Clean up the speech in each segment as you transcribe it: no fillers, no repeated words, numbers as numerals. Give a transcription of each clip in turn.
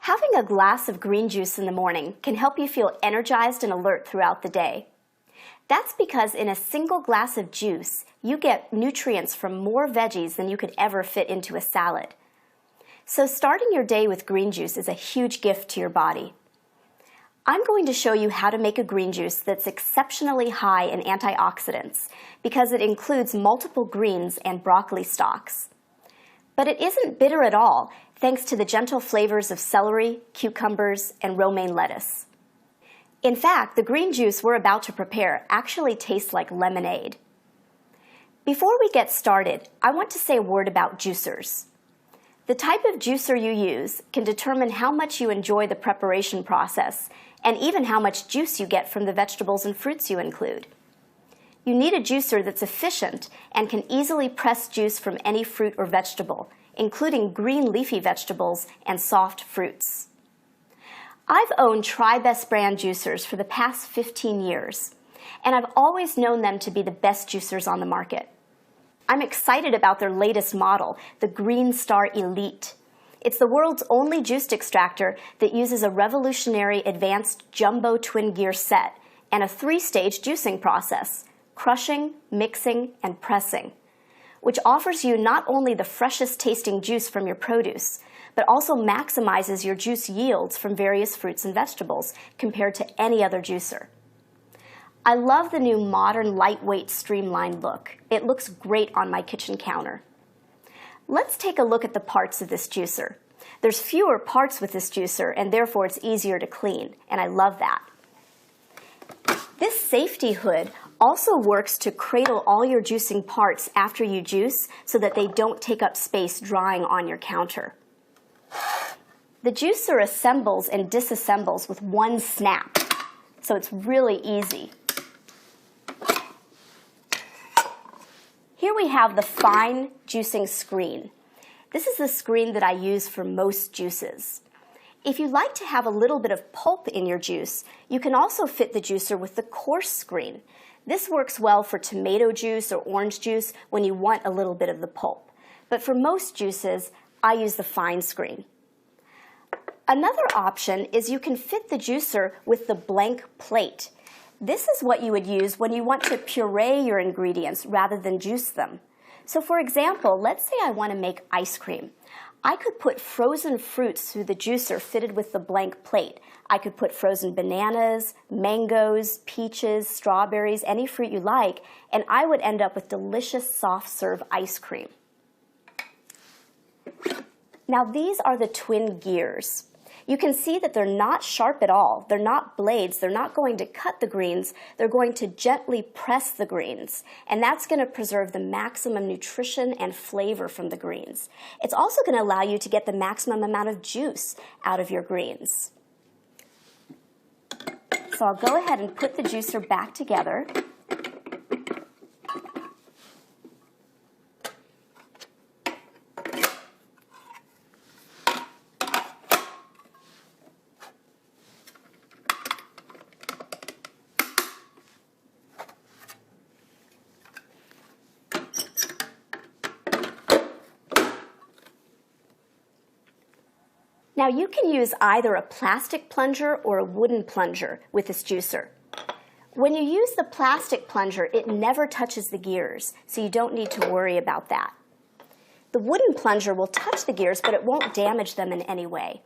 Having a glass of green juice in the morning can help you feel energized and alert throughout the day. That's because in a single glass of juice, you get nutrients from more veggies than you could ever fit into a salad. So starting your day with green juice is a huge gift to your body. I'm going to show you how to make a green juice that's exceptionally high in antioxidants because it includes multiple greens and broccoli stalks. But it isn't bitter at all, thanks to the gentle flavors of celery, cucumbers, and romaine lettuce. In fact, the green juice we're about to prepare actually tastes like lemonade. Before we get started, I want to say a word about juicers. The type of juicer you use can determine how much you enjoy the preparation process and even how much juice you get from the vegetables and fruits you include. You need a juicer that's efficient and can easily press juice from any fruit or vegetable, including green leafy vegetables and soft fruits. I've owned Tribest brand juicers for the past 15 years, and I've always known them to be the best juicers on the market. I'm excited about their latest model, the Greenstar Elite. It's the world's only juice extractor that uses a revolutionary advanced jumbo twin gear set and a 3-stage juicing process: crushing, mixing, and pressing, which offers you not only the freshest tasting juice from your produce, but also maximizes your juice yields from various fruits and vegetables compared to any other juicer. I love the new modern, lightweight, streamlined look. It looks great on my kitchen counter. Let's take a look at the parts of this juicer. There's fewer parts with this juicer, and therefore it's easier to clean, and I love that. This safety hood also works to cradle all your juicing parts after you juice so that they don't take up space drying on your counter. The juicer assembles and disassembles with one snap, so it's really easy. Here we have the fine juicing screen. This is the screen that I use for most juices. If you'd like to have a little bit of pulp in your juice, you can also fit the juicer with the coarse screen. This works well for tomato juice or orange juice when you want a little bit of the pulp. But for most juices, I use the fine screen. Another option is you can fit the juicer with the blank plate. This is what you would use when you want to puree your ingredients rather than juice them. So for example, let's say I want to make ice cream. I could put frozen fruits through the juicer fitted with the blank plate. I could put frozen bananas, mangoes, peaches, strawberries, any fruit you like, and I would end up with delicious soft serve ice cream. Now these are the twin gears. You can see that they're not sharp at all. They're not blades. They're not going to cut the greens. They're going to gently press the greens. And that's going to preserve the maximum nutrition and flavor from the greens. It's also going to allow you to get the maximum amount of juice out of your greens. So I'll go ahead and put the juicer back together. Now you can use either a plastic plunger or a wooden plunger with this juicer. When you use the plastic plunger, it never touches the gears, so you don't need to worry about that. The wooden plunger will touch the gears, but it won't damage them in any way.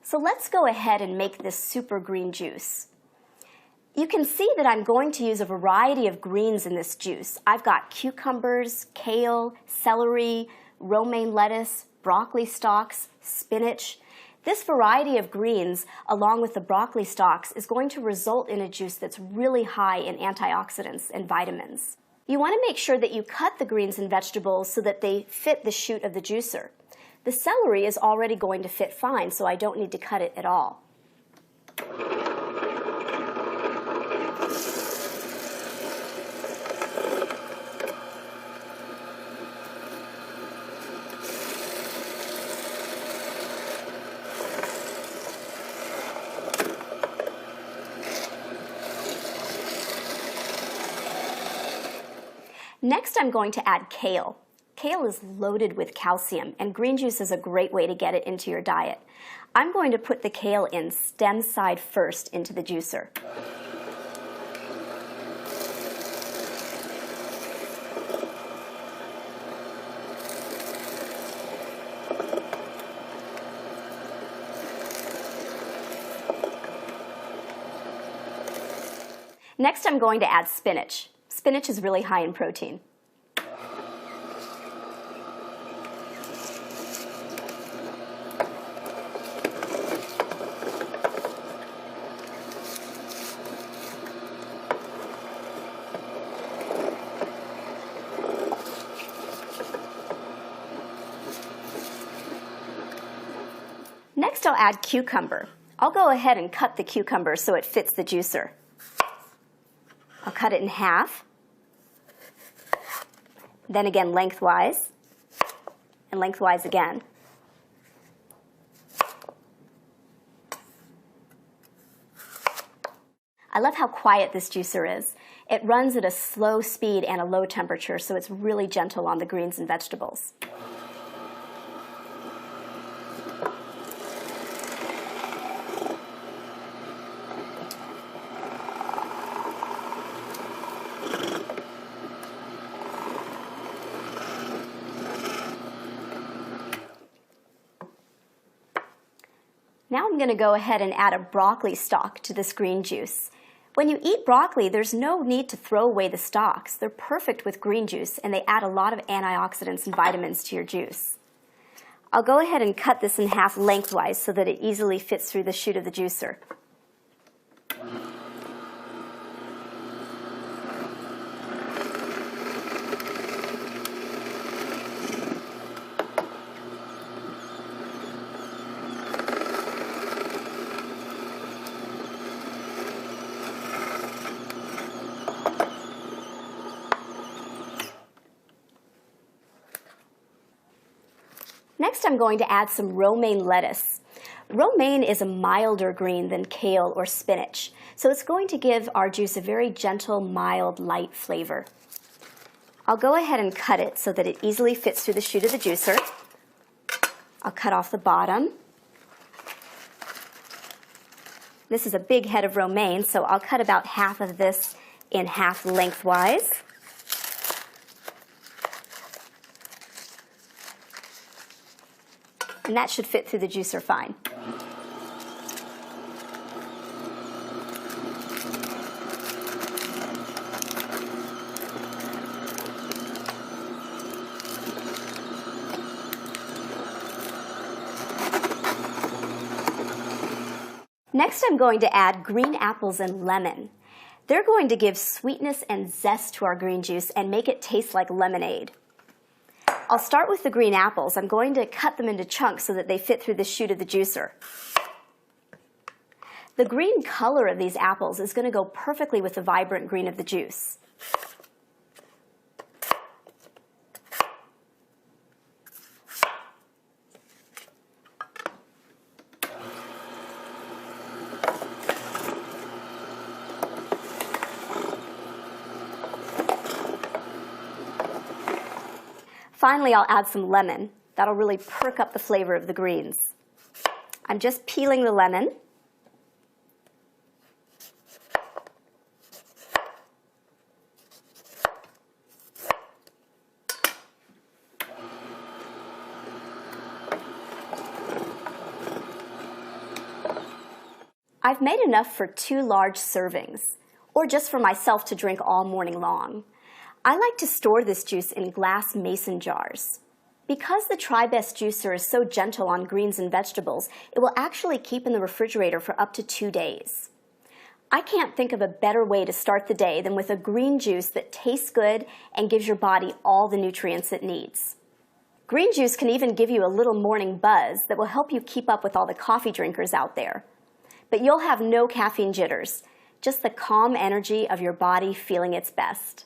So let's go ahead and make this super green juice. You can see that I'm going to use a variety of greens in this juice. I've got cucumbers, kale, celery, romaine lettuce, broccoli stalks, spinach. This variety of greens, along with the broccoli stalks, is going to result in a juice that's really high in antioxidants and vitamins. You want to make sure that you cut the greens and vegetables so that they fit the chute of the juicer. The celery is already going to fit fine, so I don't need to cut it at all. Next, I'm going to add kale. Kale is loaded with calcium, and green juice is a great way to get it into your diet. I'm going to put the kale in stem side first into the juicer. Next, I'm going to add spinach. Spinach is really high in protein. Next, I'll add cucumber. I'll go ahead and cut the cucumber so it fits the juicer. I'll cut it in half, then again lengthwise, and lengthwise again. I love how quiet this juicer is. It runs at a slow speed and a low temperature, so it's really gentle on the greens and vegetables. Now I'm going to go ahead and add a broccoli stalk to this green juice. When you eat broccoli, there's no need to throw away the stalks. They're perfect with green juice, and they add a lot of antioxidants and vitamins to your juice. I'll go ahead and cut this in half lengthwise so that it easily fits through the chute of the juicer. Next, I'm going to add some romaine lettuce. Romaine is a milder green than kale or spinach, so it's going to give our juice a very gentle, mild, light flavor. I'll go ahead and cut it so that it easily fits through the chute of the juicer. I'll cut off the bottom. This is a big head of romaine, so I'll cut about half of this in half lengthwise. And that should fit through the juicer fine. Next, I'm going to add green apples and lemon. They're going to give sweetness and zest to our green juice and make it taste like lemonade. I'll start with the green apples. I'm going to cut them into chunks so that they fit through the chute of the juicer. The green color of these apples is going to go perfectly with the vibrant green of the juice. Finally, I'll add some lemon. That'll really perk up the flavor of the greens. I'm just peeling the lemon. I've made enough for 2 large servings, or just for myself to drink all morning long. I like to store this juice in glass mason jars. Because the Tribest juicer is so gentle on greens and vegetables, it will actually keep in the refrigerator for up to 2 days. I can't think of a better way to start the day than with a green juice that tastes good and gives your body all the nutrients it needs. Green juice can even give you a little morning buzz that will help you keep up with all the coffee drinkers out there. But you'll have no caffeine jitters, just the calm energy of your body feeling its best.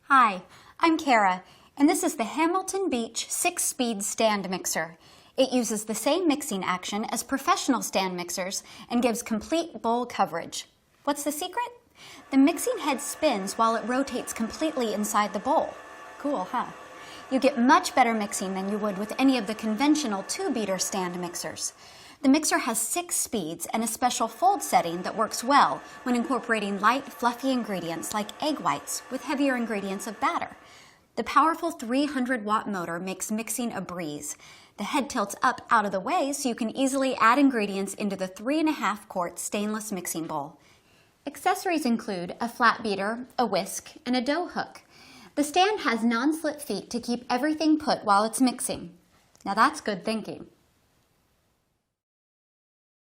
Hi, I'm Kara, and this is the Hamilton Beach 6-speed stand mixer. It uses the same mixing action as professional stand mixers and gives complete bowl coverage. What's the secret? The mixing head spins while it rotates completely inside the bowl. Cool, huh? You get much better mixing than you would with any of the conventional 2-beater stand mixers. The mixer has 6 speeds and a special fold setting that works well when incorporating light, fluffy ingredients like egg whites with heavier ingredients of batter. The powerful 300-watt motor makes mixing a breeze. The head tilts up out of the way so you can easily add ingredients into the 3.5-quart stainless mixing bowl. Accessories include a flat beater, a whisk, and a dough hook. The stand has non-slip feet to keep everything put while it's mixing. Now that's good thinking.